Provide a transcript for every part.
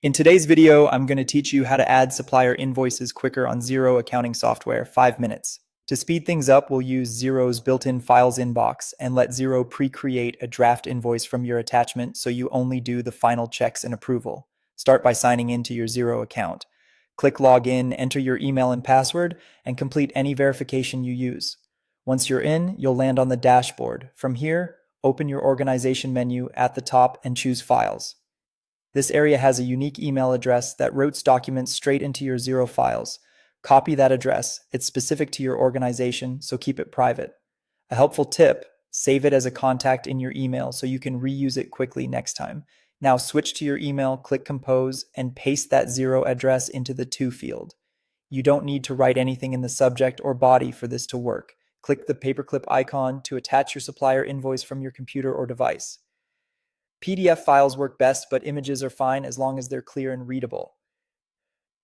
In today's video, I'm going to teach you how to add supplier invoices quicker on Xero accounting software, 5 minutes. To speed things up, we'll use Xero's built-in files inbox and let Xero pre-create a draft invoice from your attachment so you only do the final checks and approval. Start by signing into your Xero account. Click Login, enter your email and password, and complete any verification you use. Once you're in, you'll land on the dashboard. From here, open your organization menu at the top and choose Files. This area has a unique email address that routes documents straight into your Xero files. Copy that address. It's specific to your organization, so keep it private. A helpful tip, save it as a contact in your email so you can reuse it quickly next time. Now switch to your email, click Compose, and paste that Xero address into the To field. You don't need to write anything in the subject or body for this to work. Click the paperclip icon to attach your supplier invoice from your computer or device. PDF files work best, but images are fine as long as they're clear and readable.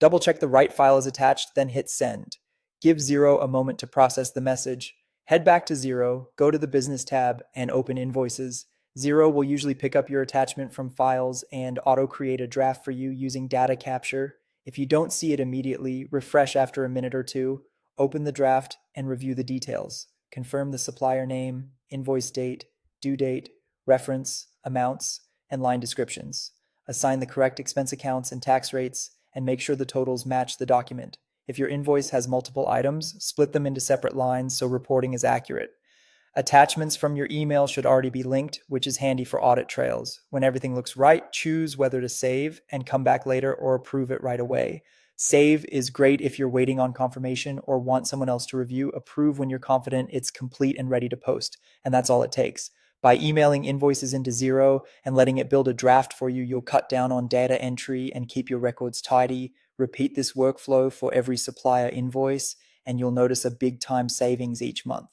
Double check the right file is attached, then hit send. Give Xero a moment to process the message. Head back to Xero, go to the Business tab, and open Invoices. Xero will usually pick up your attachment from files and auto-create a draft for you using data capture. If you don't see it immediately, refresh after a minute or two, open the draft, and review the details. Confirm the supplier name, invoice date, due date, reference, amounts, and line descriptions. Assign the correct expense accounts and tax rates, and make sure the totals match the document. If your invoice has multiple items, split them into separate lines so reporting is accurate. Attachments from your email should already be linked, which is handy for audit trails. When everything looks right, choose whether to save and come back later or approve it right away. Save is great if you're waiting on confirmation or want someone else to review. Approve when you're confident it's complete and ready to post, and that's all it takes. By emailing invoices into Xero and letting it build a draft for you, you'll cut down on data entry and keep your records tidy. Repeat this workflow for every supplier invoice, and you'll notice a big time savings each month.